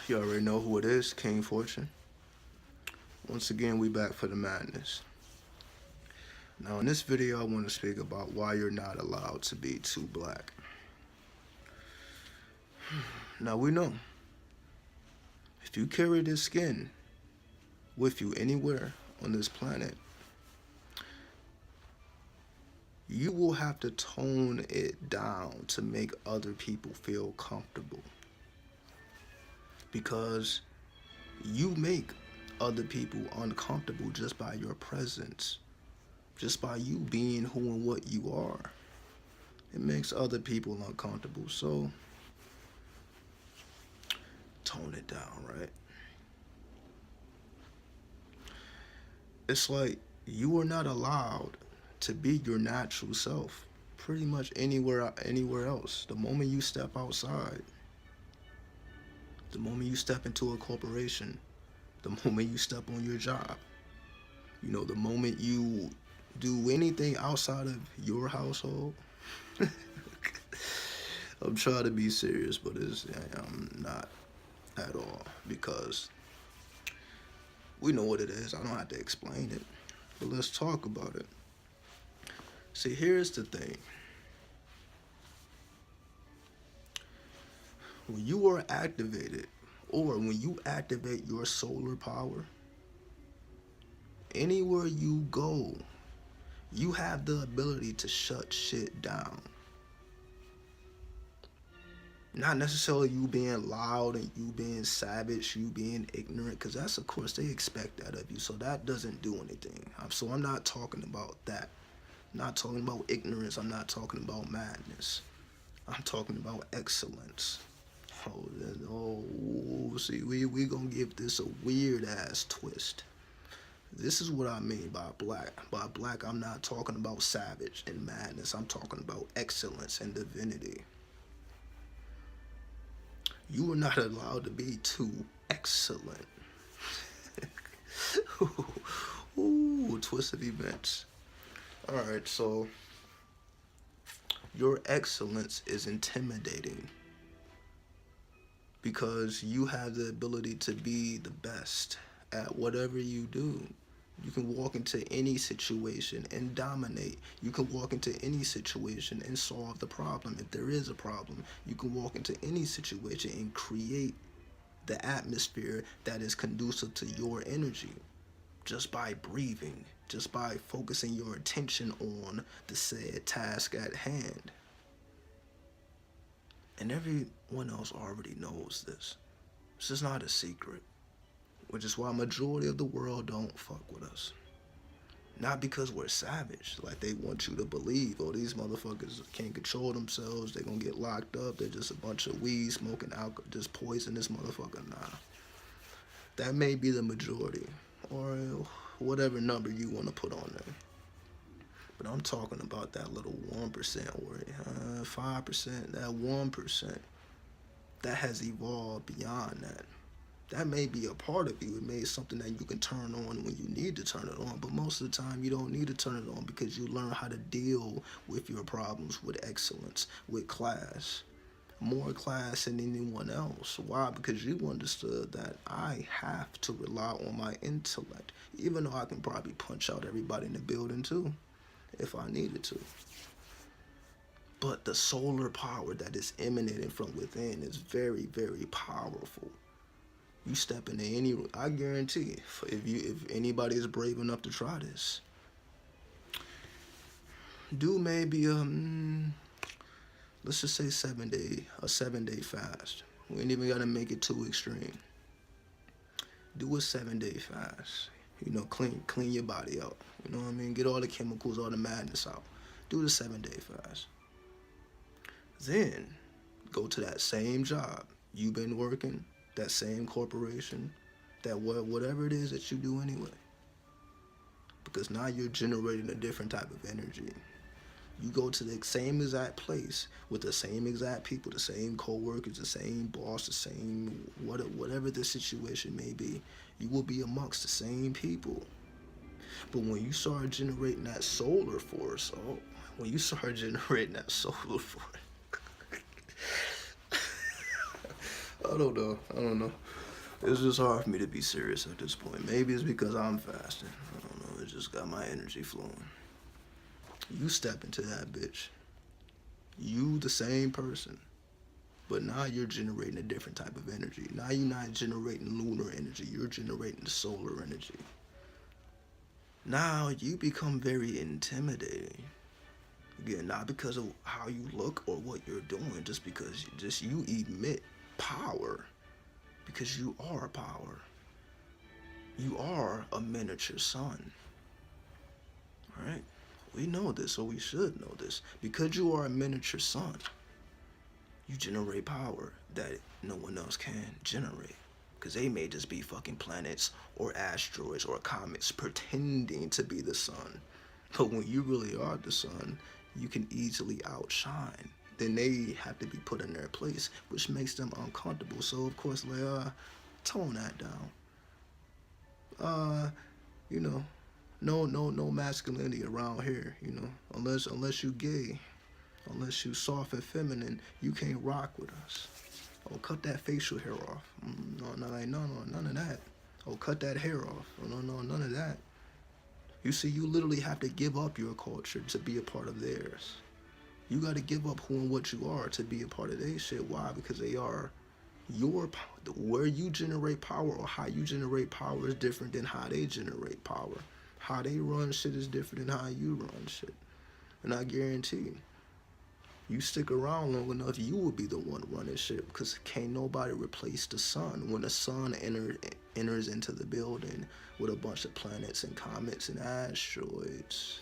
You already know who it is, King Fortune. Once again, we back for the madness. Now, in this video, I want to speak about why you're not allowed to be too black. Now, we know if you carry this skin with you anywhere on this planet, you will have to tone it down to make other people feel comfortable. Because you make other people uncomfortable just by your presence, just by you being who and what you are. It makes other people uncomfortable, so tone it down, right? It's like you are not allowed to be your natural self pretty much anywhere else. The moment you step outside, the moment you step into a corporation, the moment you step on your job, the moment you do anything outside of your household. I'm trying to be serious, but I'm not at all, because we know what it is. I don't have to explain it, but let's talk about it. See, here's the thing. When you are activated, or when you activate your solar power, anywhere you go, you have the ability to shut shit down. Not necessarily you being loud and you being savage, you being ignorant, because that's, of course, they expect that of you, so that doesn't do anything. So I'm not talking about that. I'm not talking about ignorance. I'm not talking about madness. I'm talking about excellence. See, we gonna give this a weird ass twist. This is what I mean by black. By black, I'm not talking about savage and madness. I'm talking about excellence and divinity. You are not allowed to be too excellent. Ooh, twist of events. Alright, so your excellence is intimidating because you have the ability to be the best at whatever you do. You can walk into any situation and dominate. You can walk into any situation and solve the problem. If there is a problem, you can walk into any situation and create the atmosphere that is conducive to your energy just by breathing, just by focusing your attention on the said task at hand. And everyone else already knows this. This is not a secret, which is why majority of the world don't fuck with us. Not because we're savage, like they want you to believe, oh, these motherfuckers can't control themselves, they're gonna get locked up, they're just a bunch of weed smoking alcohol, just poisonous motherfucker. Nah, that may be the majority, or whatever number you want to put on there. But I'm talking about that little 1% or 5%, that 1% that has evolved beyond that. That may be a part of you. It may be something that you can turn on when you need to turn it on. But most of the time, you don't need to turn it on because you learn how to deal with your problems with excellence, with class. More class than anyone else. Why? Because you understood that I have to rely on my intellect, even though I can probably punch out everybody in the building too, if I needed to. But the solar power that is emanating from within is very, very powerful. You step into any, I guarantee, if anybody is brave enough to try this, do maybe let's just say a 7-day fast. We ain't even gotta make it too extreme. Do a 7-day fast. Clean your body out. You know what I mean? Get all the chemicals, all the madness out. Do the 7-day fast. Then go to that same job you've been working, that same corporation, that whatever it is that you do anyway. Because now you're generating a different type of energy. You go to the same exact place with the same exact people, the same co-workers, the same boss, the same whatever the situation may be. You will be amongst the same people. But when you start generating that solar force, I don't know. It's just hard for me to be serious at this point. Maybe it's because I'm fasting. I don't know. It just got my energy flowing. You step into that bitch. You the same person. But now you're generating a different type of energy. Now you're not generating lunar energy. You're generating solar energy. Now you become very intimidating. Again, not because of how you look or what you're doing, just because you emit power. Because you are power. You are a miniature sun. Alright? We know this, or we should know this. Because you are a miniature sun, you generate power that no one else can generate. Because they may just be fucking planets or asteroids or comets pretending to be the sun. But when you really are the sun, you can easily outshine. Then they have to be put in their place, which makes them uncomfortable. So of course, like, tone that down. You know, no masculinity around here. You know, unless you gay, unless you soft and feminine, you can't rock with us. Oh, cut that facial hair off. No, none of that. Oh, cut that hair off. No, none of that. You see, you literally have to give up your culture to be a part of theirs. You got to give up who and what you are to be a part of their shit. Why? Because they are your, where you generate power or how you generate power is different than how they generate power. How they run shit is different than how you run shit. And I guarantee you stick around long enough, you will be the one running shit, because can't nobody replace the sun. When the sun enters into the building with a bunch of planets and comets and asteroids,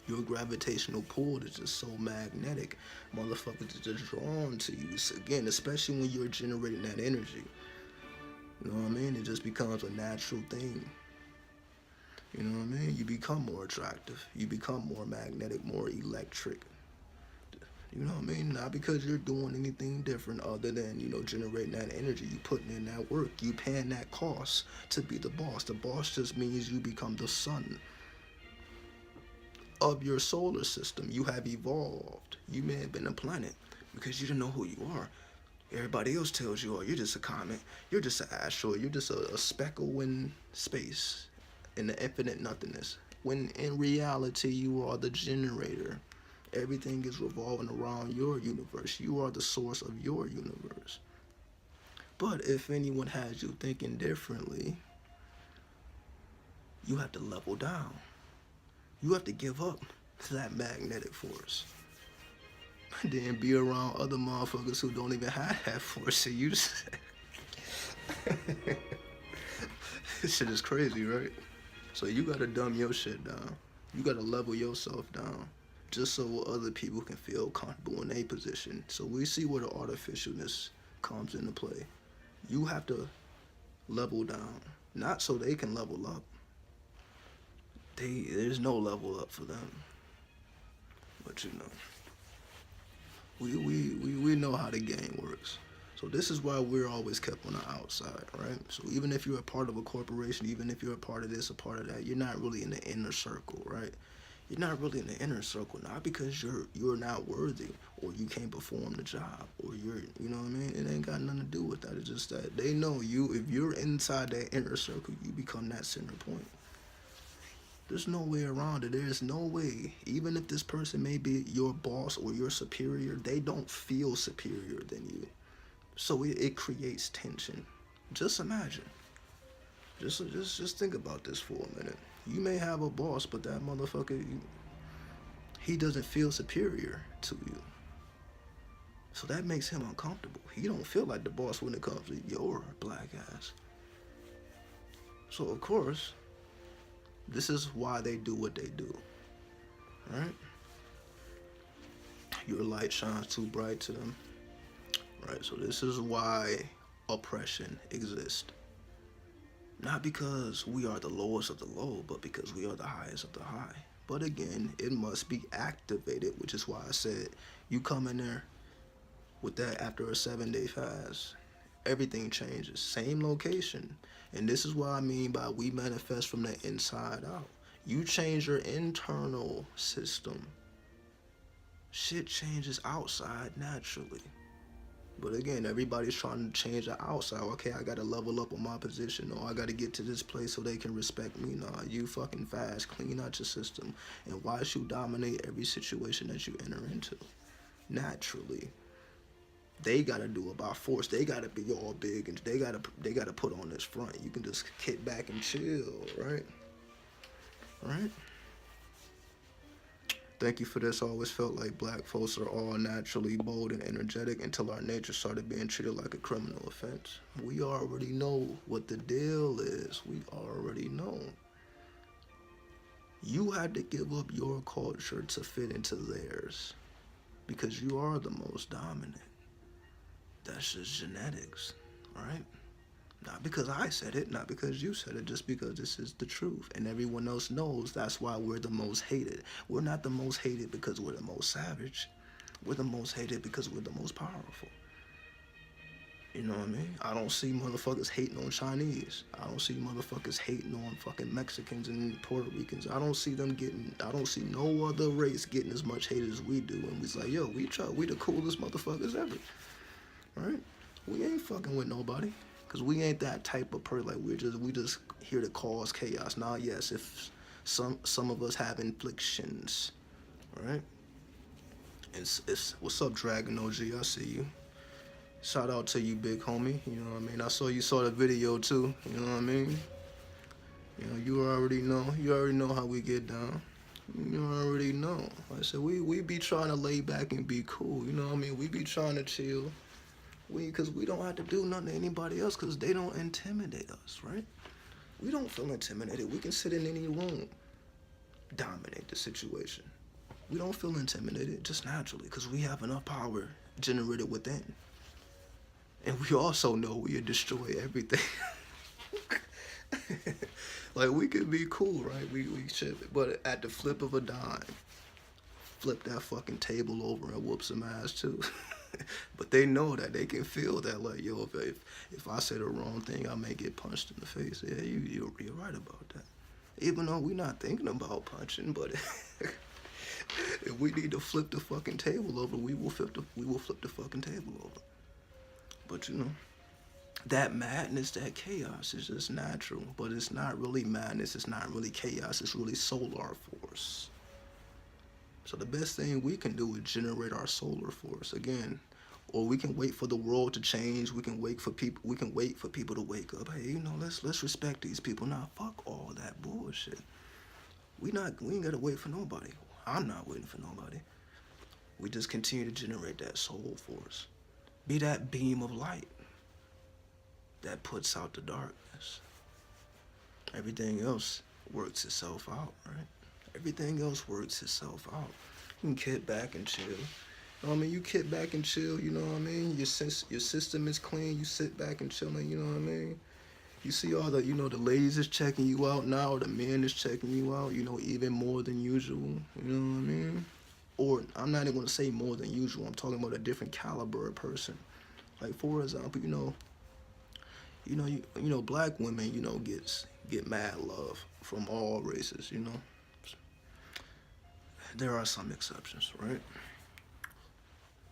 your gravitational pull is just so magnetic. Motherfuckers are just drawn to you. So again, especially when you're generating that energy. You know what I mean? It just becomes a natural thing. You know what I mean? You become more attractive. You become more magnetic, more electric. You know what I mean? Not because you're doing anything different other than, you know, generating that energy. You putting in that work. You paying that cost to be the boss. The boss just means you become the sun of your solar system. You have evolved. You may have been a planet because you didn't know who you are. Everybody else tells you, oh, you're just a comet. You're just an asteroid. You're just a speckle in space, in the infinite nothingness. When in reality, you are the generator. Everything is revolving around your universe. You are the source of your universe. But if anyone has you thinking differently, you have to level down. You have to give up to that magnetic force. Then be around other motherfuckers who don't even have that force. So you just... This shit is crazy, right? So you gotta dumb your shit down. You gotta level yourself down, just so other people can feel comfortable in their position. So we see where the artificialness comes into play. You have to level down, not so they can level up. There's no level up for them. But you know, we know how the game works. So this is why we're always kept on the outside, right? So even if you're a part of a corporation, even if you're a part of this, a part of that, you're not really in the inner circle, right? You're not really in the inner circle, not because you're not worthy or you can't perform the job or you know what I mean? It ain't got nothing to do with that. It's just that they know you, if you're inside that inner circle, you become that center point. There's no way around it. There's no way. Even if this person may be your boss or your superior, they don't feel superior than you. So it creates tension. Just imagine. Just think about this for a minute. You may have a boss, but that motherfucker, he doesn't feel superior to you. So that makes him uncomfortable. He don't feel like the boss when it comes to your black ass. So of course, this is why they do what they do, right? Your light shines too bright to them, right? So this is why oppression exists. Not because we are the lowest of the low, but because we are the highest of the high. But again, it must be activated, which is why I said you come in there with that after a 7-day fast, everything changes. Same location. And this is what I mean by we manifest from the inside out. You change your internal system, shit changes outside naturally. But again, everybody's trying to change the outside. Okay, I gotta level up on my position, or I gotta get to this place so they can respect me. Nah, you fucking fast, clean out your system, and watch you dominate every situation that you enter into. Naturally, they gotta do it by force. They gotta be all big, and they gotta put on this front. You can just kick back and chill, right? Right? Thank you for this. Always felt like black folks are all naturally bold and energetic until our nature started being treated like a criminal offense. We already know what the deal is. We already know. You had to give up your culture to fit into theirs because you are the most dominant. That's just genetics, right? Not because I said it, not because you said it, just because this is the truth. And everyone else knows that's why we're the most hated. We're not the most hated because we're the most savage. We're the most hated because we're the most powerful. You know what I mean? I don't see motherfuckers hating on Chinese. I don't see motherfuckers hating on fucking Mexicans and Puerto Ricans. I don't see no other race getting as much hate as we do. And we's like, yo, we the coolest motherfuckers ever. Right? We ain't fucking with nobody. Cause we ain't that type of person. Like we just here to cause chaos. Now, yes, if some of us have inflictions, right? It's what's up, Dragon OG? I see you. Shout out to you, big homie. You know what I mean? I saw you saw the video too. You know what I mean? You know, you already know. You already know how we get down. You already know. Like I said, we be trying to lay back and be cool. You know what I mean? We be trying to chill. Because we don't have to do nothing to anybody else because they don't intimidate us, right? We don't feel intimidated. We can sit in any room, dominate the situation. We don't feel intimidated just naturally because we have enough power generated within. And we also know we'll destroy everything. Like, we could be cool, right? We should. But at the flip of a dime, flip that fucking table over and whoop some ass too. But they know that they can feel that, like, yo, if I say the wrong thing, I may get punched in the face. Yeah, you're right about that. Even though we're not thinking about punching, but if we need to flip the fucking table over, we will flip the fucking table over. But you know, that madness, that chaos is just natural. But it's not really madness. It's not really chaos. It's really solar force. So the best thing we can do is generate our solar force again, or we can wait for the world to change. We can wait for people. We can wait for people to wake up. Hey, you know, let's respect these people. Now, fuck all that bullshit. We ain't gotta wait for nobody. I'm not waiting for nobody. We just continue to generate that soul force. Be that beam of light that puts out the darkness. Everything else works itself out, right? Everything else works itself out. You can kick back and chill. You know what I mean? You kick back and chill, you know what I mean? Your system is clean, you sit back and chilling, you know what I mean? You see all the, you know, the ladies is checking you out now, or the men is checking you out, you know, even more than usual, you know what I mean? Or, I'm not even gonna say more than usual, I'm talking about a different caliber of person. Like, for example, you know, black women, you know, get mad love from all races, you know? There are some exceptions, right?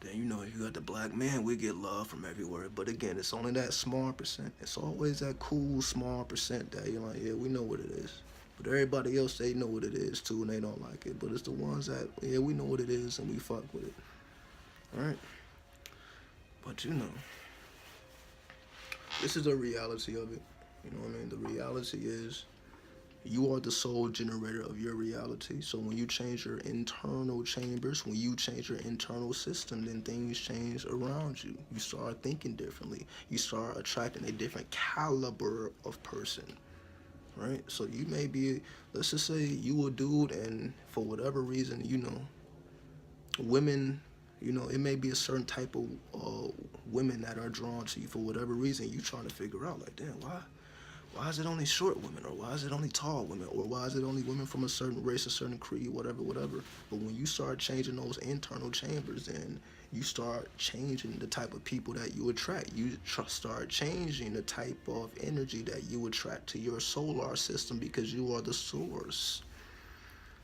Then, you know, you got the black man, we get love from everywhere. But again, it's only that small percent. It's always that cool small percent that you're like, yeah, we know what it is. But everybody else, they know what it is too, and they don't like it. But it's the ones that, yeah, we know what it is, and we fuck with it, right? But, you know, this is the reality of it. You know what I mean? The reality is, you are the sole generator of your reality. So when you change your internal chambers, when you change your internal system, then things change around you. You start thinking differently. You start attracting a different caliber of person, right? So you may be, let's just say you a dude, and for whatever reason, you know, women, you know, it may be a certain type of women that are drawn to you for whatever reason. You trying to figure out, like, damn, why is it only short women, or why is it only tall women, or why is it only women from a certain race, a certain creed, whatever. But when you start changing those internal chambers, then you start changing the type of people that you attract. You start changing the type of energy that you attract to your solar system, because you are the source.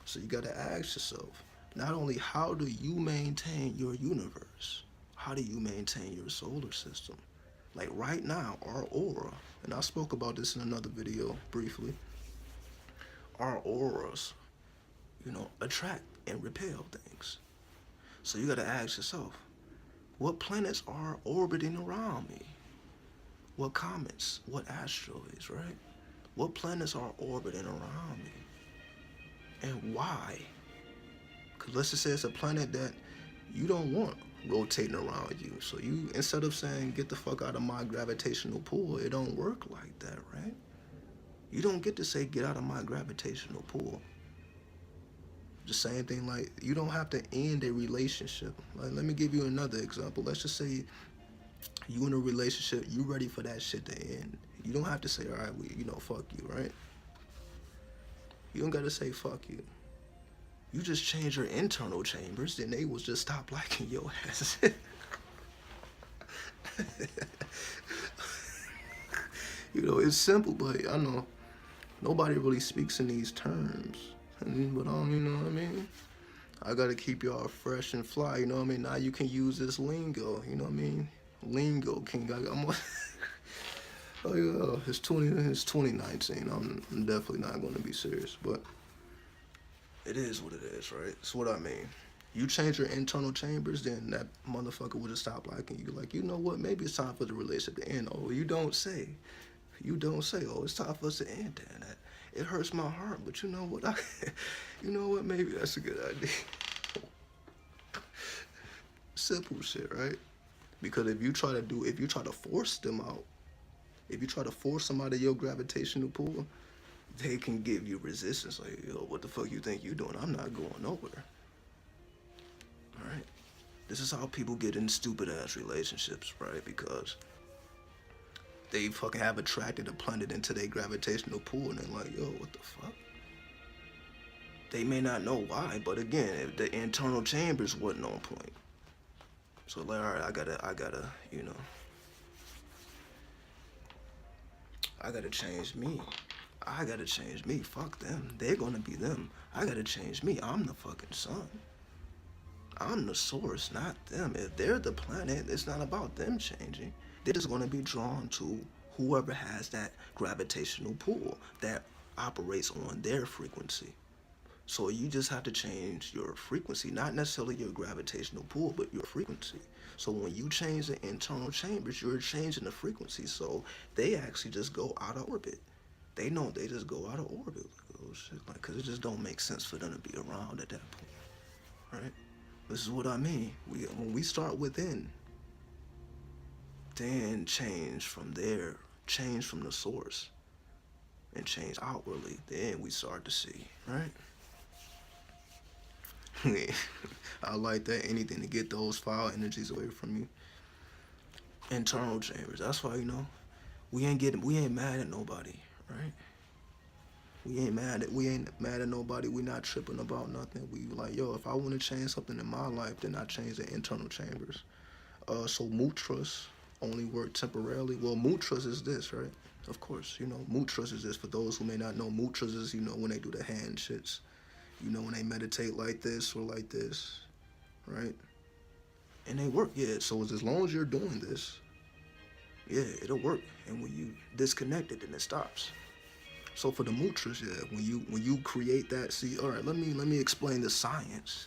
So you got to ask yourself, not only how do you maintain your universe, how do you maintain your solar system? Like right now, our aura, and I spoke about this in another video briefly, our auras, attract and repel things. So you gotta ask yourself, what planets are orbiting around me? What comets? What asteroids, right? What planets are orbiting around me? And why? Because let's just say it's a planet that you don't want rotating around you. So you, instead of saying, get the fuck out of my gravitational pull, it don't work like that, right? You don't get to say, get out of my gravitational pull. The same thing, like, you don't have to end a relationship. Like, let me give you another example. Let's just say you in a relationship, you ready for that shit to end. You don't have to say, all right, fuck you, right? You don't got to say fuck you. You just change your internal chambers, then they will just stop liking your ass. It's simple, but I know nobody really speaks in these terms. But you know what I mean? I gotta keep y'all fresh and fly, you know what I mean? Now you can use this lingo, you know what I mean? Lingo king. Oh yeah, it's 2019. I'm definitely not gonna be serious, but it is what it is, right? It's what I mean. You change your internal chambers, then that motherfucker will just stop liking you. Like, you know what? Maybe it's time for the relationship to end. Oh, you don't say. Oh, it's time for us to end. Then it hurts my heart, but you know what? Maybe that's a good idea. Simple shit, right? Because if you try to force them out, if you try to force somebody your gravitational pull, they can give you resistance. Like, yo, what the fuck you think you doing? I'm not going nowhere. All right? This is how people get in stupid ass relationships, right? Because they fucking have attracted a planet into their gravitational pull, and they're like, yo, what the fuck? They may not know why, but again, if the internal chambers wasn't on point. So like, all right, I gotta, I gotta change me. I gotta change me. Fuck them. They're gonna be them. I gotta change me. I'm the fucking sun. I'm the source, not them. If they're the planet, it's not about them changing. They're just gonna be drawn to whoever has that gravitational pull that operates on their frequency. So you just have to change your frequency, not necessarily your gravitational pull, but your frequency. So when you change the internal chambers, you're changing the frequency. So they actually just go out of orbit. They know they just go out of orbit. Oh shit, like, cause it just don't make sense for them to be around at that point, right? This is what I mean. When we start within, then change from there, change from the source, and change outwardly. Then we start to see, right? I like that. Anything to get those foul energies away from you. Internal chambers. That's why, we ain't mad at nobody, right? We ain't mad at nobody. We not tripping about nothing. We like, yo, if I want to change something in my life, then I change the internal chambers. So mudras only work temporarily. Well, mudras is this, right? Of course, mudras is this. For those who may not know, mudras is, when they do the hand shits. When they meditate like this or like this, right? And they work, yeah. So as long as you're doing this, yeah, it'll work. And when you disconnect it, then it stops. So for the mudras, yeah, when you create that, see, all right, let me explain the science.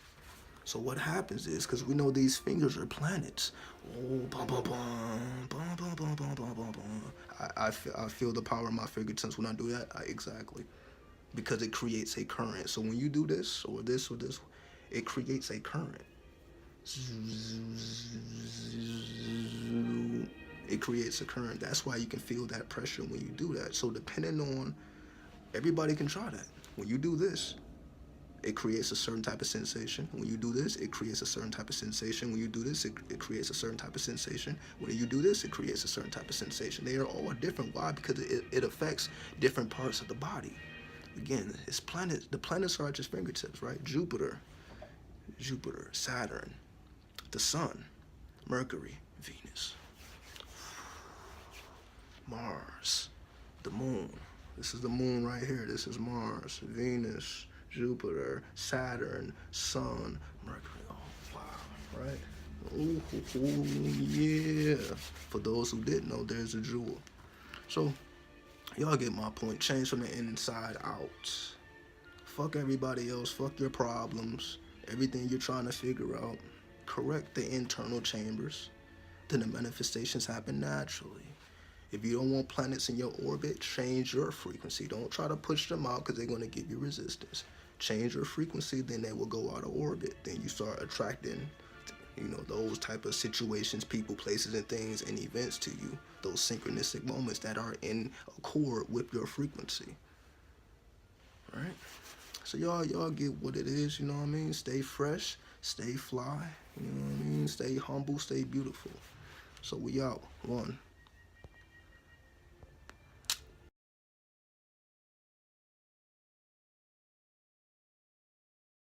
So what happens is, because we know these fingers are planets. Oh, bum, bum, bum, bum, bum, bum, bum, bum, bum, bum. I feel the power of my fingertips when I do that. Exactly. Because it creates a current. So when you do this, or this, it creates a current. It creates a current. That's why you can feel that pressure when you do that. So depending on, everybody can try that. When you do this, it creates a certain type of sensation. When you do this, it creates a certain type of sensation. When you do this, it creates a certain type of sensation. When you do this, it creates a certain type of sensation. They are all different. Why? Because it affects different parts of the body. Again, the planets are at your fingertips, right? Jupiter, Saturn, the sun, Mercury, Venus, Mars, the moon. This is the moon right here. This is Mars, Venus, Jupiter, Saturn, Sun, Mercury. Oh, wow, right? Ooh, yeah. For those who didn't know, there's a jewel. So, y'all get my point. Change from the inside out. Fuck everybody else. Fuck your problems. Everything you're trying to figure out. Correct the internal chambers. Then the manifestations happen naturally. If you don't want planets in your orbit, change your frequency. Don't try to push them out because they're going to give you resistance. Change your frequency, then they will go out of orbit. Then you start attracting, those type of situations, people, places, and things, and events to you. Those synchronistic moments that are in accord with your frequency. All right? So y'all get what it is, you know what I mean? Stay fresh, stay fly, you know what I mean? Stay humble, stay beautiful. So we out. One.